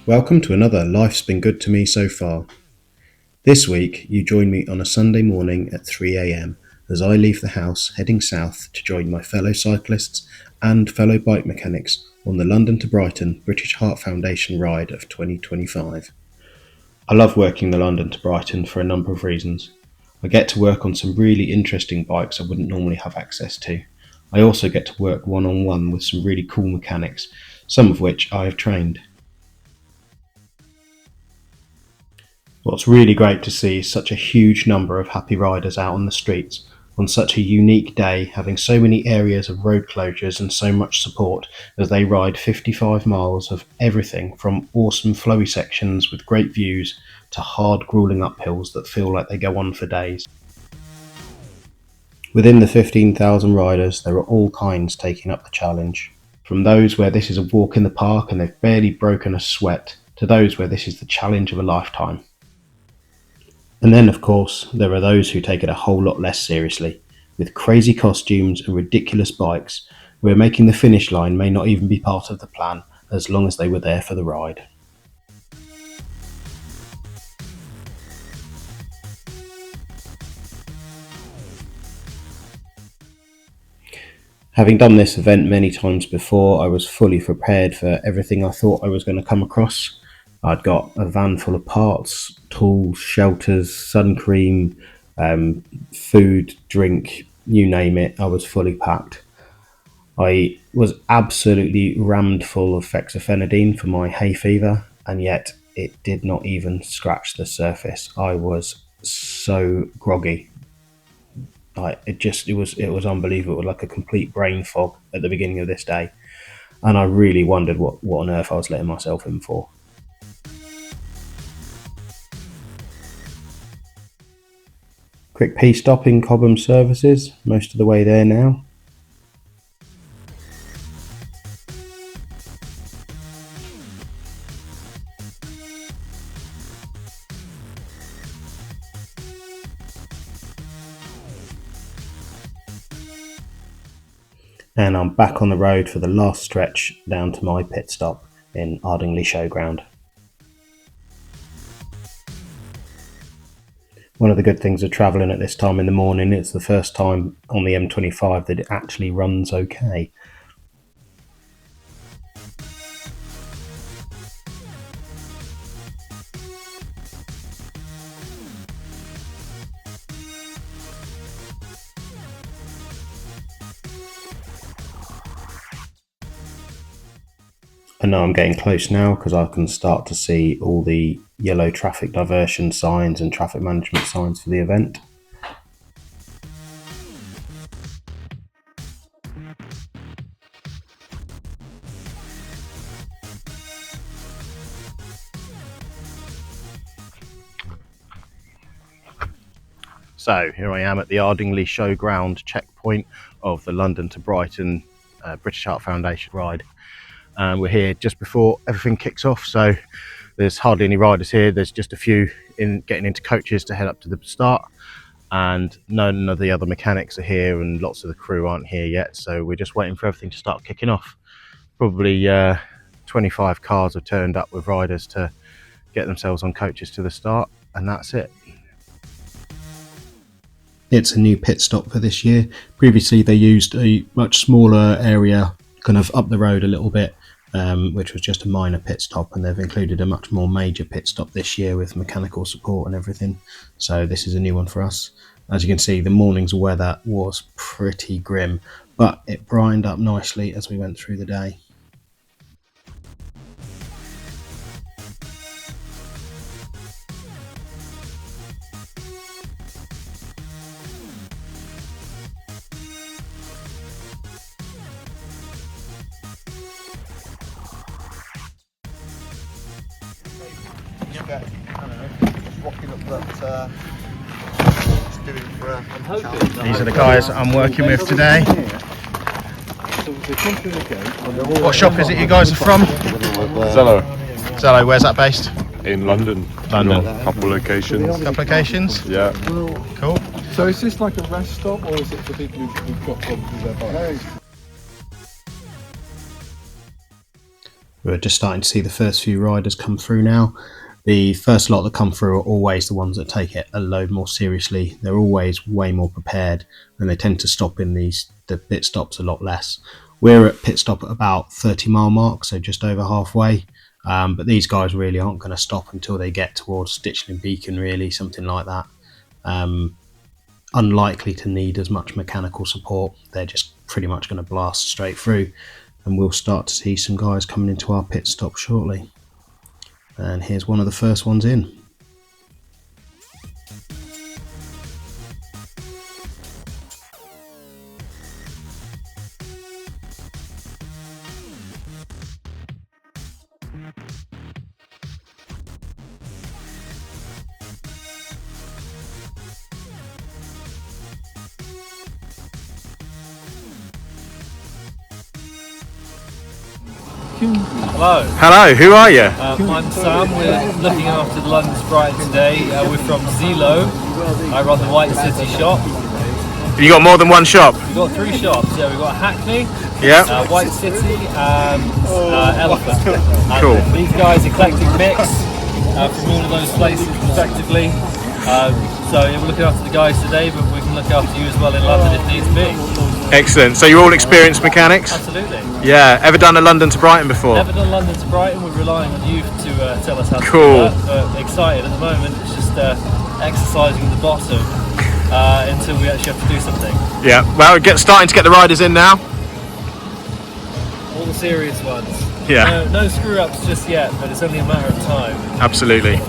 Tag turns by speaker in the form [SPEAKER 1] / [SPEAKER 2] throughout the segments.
[SPEAKER 1] Welcome to another Life's Been Good to Me So Far. This week, you join me on a Sunday morning at 3 a.m. as I leave the house heading south to join my fellow cyclists and fellow bike mechanics on the London to Brighton British Heart Foundation ride of 2025. I love working the London to Brighton for a number of reasons. I get to work on some really interesting bikes I wouldn't normally have access to. I also get to work one-on-one with some really cool mechanics, some of which I have trained. What's really great to see is such a huge number of happy riders out on the streets on such a unique day, having so many areas of road closures and so much support as they ride 55 miles of everything from awesome flowy sections with great views to hard grueling uphills that feel like they go on for days. Within the 15,000 riders, there are all kinds taking up the challenge, from those where this is a walk in the park and they've barely broken a sweat, to those where this is the challenge of a lifetime. And then, of course, there are those who take it a whole lot less seriously, with crazy costumes and ridiculous bikes, where making the finish line may not even be part of the plan, as long as they were there for the ride. Having done this event many times before, I was fully prepared for everything I thought I was going to come across. I'd got a van full of parts, tools, shelters, sun cream, food, drink, you name it. I was fully packed. I was absolutely rammed full of fexofenadine for my hay fever, and yet it did not even scratch the surface. I was so groggy. It was unbelievable. It was like a complete brain fog at the beginning of this day, and I really wondered what on earth I was letting myself in for. Quick pee stop in Cobham Services, most of the way there now. And I'm back on the road for the last stretch down to my pit stop in Ardingly Showground. One of the good things of travelling at this time in the morning, it's the first time on the M25 that it actually runs okay. I know I'm getting close now because I can start to see all the yellow traffic diversion signs and traffic management signs for the event. So here I am at the Ardingly Showground checkpoint of the London to Brighton British Heart Foundation ride. We're here just before everything kicks off, so there's hardly any riders here. There's just a few getting into coaches to head up to the start, and none of the other mechanics are here and lots of the crew aren't here yet, so we're just waiting for everything to start kicking off. Probably 25 cars have turned up with riders to get themselves on coaches to the start, and that's it. It's a new pit stop for this year. Previously they used a much smaller area kind of up the road a little bit, which was just a minor pit stop, and they've included a much more major pit stop this year with mechanical support and everything. So this is a new one for us. As you can see, the morning's weather was pretty grim, but it brightened up nicely as we went through the day. These are the guys I'm working with today. What shop is it you guys are from?
[SPEAKER 2] Zello.
[SPEAKER 1] Zello, where's that based?
[SPEAKER 2] In London.
[SPEAKER 1] London.
[SPEAKER 2] Couple locations.
[SPEAKER 1] Couple locations?
[SPEAKER 2] Yeah.
[SPEAKER 1] Cool.
[SPEAKER 3] So is this like a rest stop, or is it for people who've got problems with their bikes?
[SPEAKER 1] We're just starting to see the first few riders come through now. The first lot that come through are always the ones that take it a load more seriously. They're always way more prepared, and they tend to stop in the pit stops a lot less. We're at pit stop at about 30-mile mark, so just over halfway. But these guys really aren't going to stop until they get towards Ditchling Beacon, really, something like that. Unlikely to need as much mechanical support. They're just pretty much going to blast straight through, and we'll start to see some guys coming into our pit stop shortly. And here's one of the first ones in.
[SPEAKER 4] Hello.
[SPEAKER 2] Hello, who are you?
[SPEAKER 4] I'm Sam. We're looking after the London To Brighton today. We're from Zelo. I run the White City shop.
[SPEAKER 2] You got more than one shop?
[SPEAKER 4] We've got 3 shops. Yeah, we've got Hackney, White City, and Elephant. And
[SPEAKER 2] Cool.
[SPEAKER 4] These guys, eclectic mix from all of those places, respectively. So yeah, we're looking after the guys today, but we can look after you as well in London if needs be.
[SPEAKER 2] Excellent. So you're all experienced mechanics?
[SPEAKER 4] Absolutely.
[SPEAKER 2] Yeah. Ever done a London to Brighton before?
[SPEAKER 4] Never done London to Brighton. We're relying on you to tell us how to
[SPEAKER 2] Cool.
[SPEAKER 4] do that. But excited at the moment. It's just exercising the bottom until we actually have to do something.
[SPEAKER 2] Yeah. Well, starting to get the riders in now.
[SPEAKER 4] All the serious ones.
[SPEAKER 2] Yeah.
[SPEAKER 4] No screw ups just yet, but it's only a matter of time.
[SPEAKER 2] Absolutely.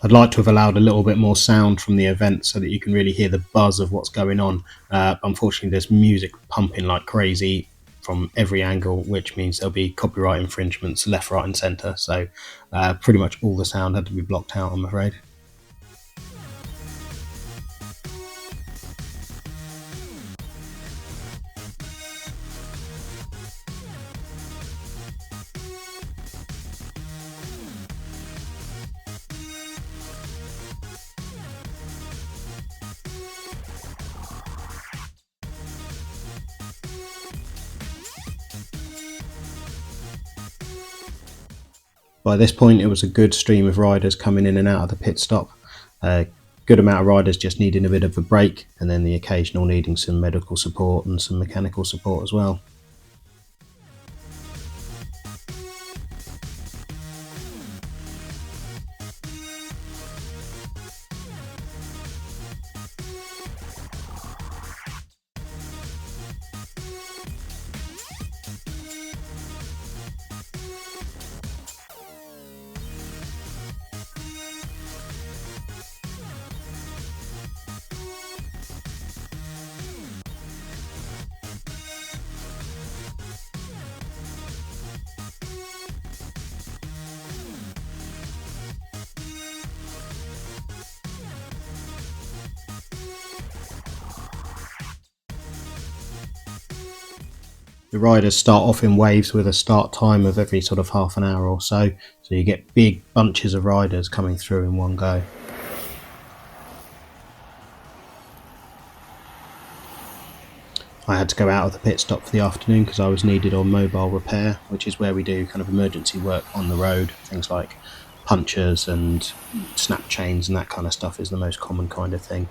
[SPEAKER 1] I'd like to have allowed a little bit more sound from the event so that you can really hear the buzz of what's going on. Unfortunately, there's music pumping like crazy from every angle, which means there'll be copyright infringements left, right and centre. So pretty much all the sound had to be blocked out, I'm afraid. By this point, it was a good stream of riders coming in and out of the pit stop. A good amount of riders just needing a bit of a break, and then the occasional needing some medical support and some mechanical support as well. The riders start off in waves with a start time of every sort of half an hour or so you get big bunches of riders coming through in one go. I had to go out of the pit stop for the afternoon because I was needed on mobile repair, which is where we do kind of emergency work on the road. Things like punctures and snap chains and that kind of stuff is the most common kind of thing.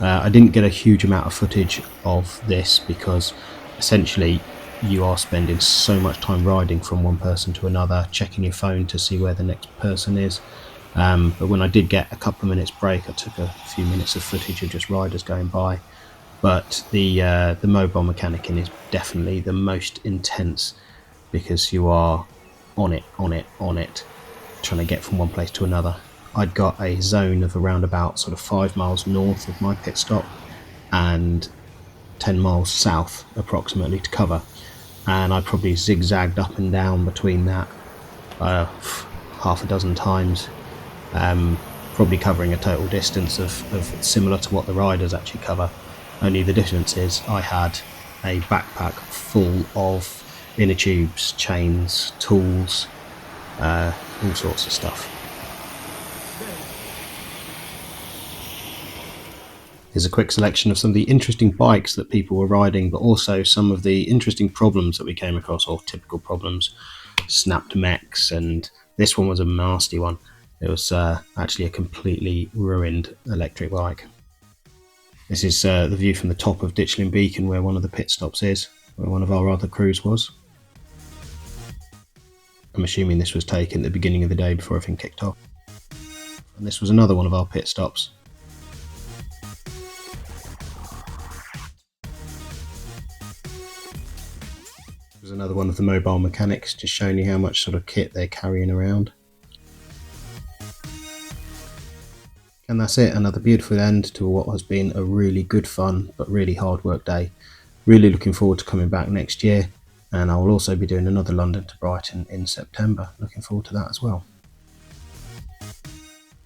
[SPEAKER 1] I didn't get a huge amount of footage of this because essentially you are spending so much time riding from one person to another, checking your phone to see where the next person is. But when I did get a couple of minutes break, I took a few minutes of footage of just riders going by. But the mobile mechanicing is definitely the most intense because you are on it, trying to get from one place to another. I'd got a zone of around about sort of 5 miles north of my pit stop and 10 miles south approximately to cover, and I probably zigzagged up and down between that half a dozen times, probably covering a total distance of similar to what the riders actually cover, only the difference is I had a backpack full of inner tubes, chains, tools, all sorts of stuff. Here's a quick selection of some of the interesting bikes that people were riding, but also some of the interesting problems that we came across, or typical problems. Snapped mechs, and this one was a nasty one. It was actually a completely ruined electric bike. This is the view from the top of Ditchling Beacon, where one of the pit stops is, where one of our other crews was. I'm assuming this was taken at the beginning of the day before everything kicked off. And this was another one of our pit stops. There's another one of the mobile mechanics, just showing you how much sort of kit they're carrying around. And that's it, another beautiful end to what has been a really good fun but really hard work day. Really looking forward to coming back next year, and I will also be doing another London to Brighton in September. Looking forward to that as well.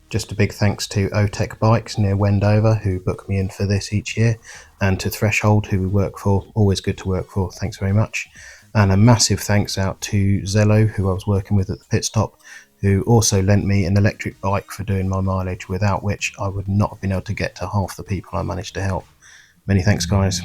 [SPEAKER 1] Just a big thanks to OTEC Bikes near Wendover, who book me in for this each year, and to Threshold, who we work for. Always good to work for, thanks very much. And a massive thanks out to Zello, who I was working with at the pit stop, who also lent me an electric bike for doing my mileage, without which I would not have been able to get to half the people I managed to help. Many thanks, guys.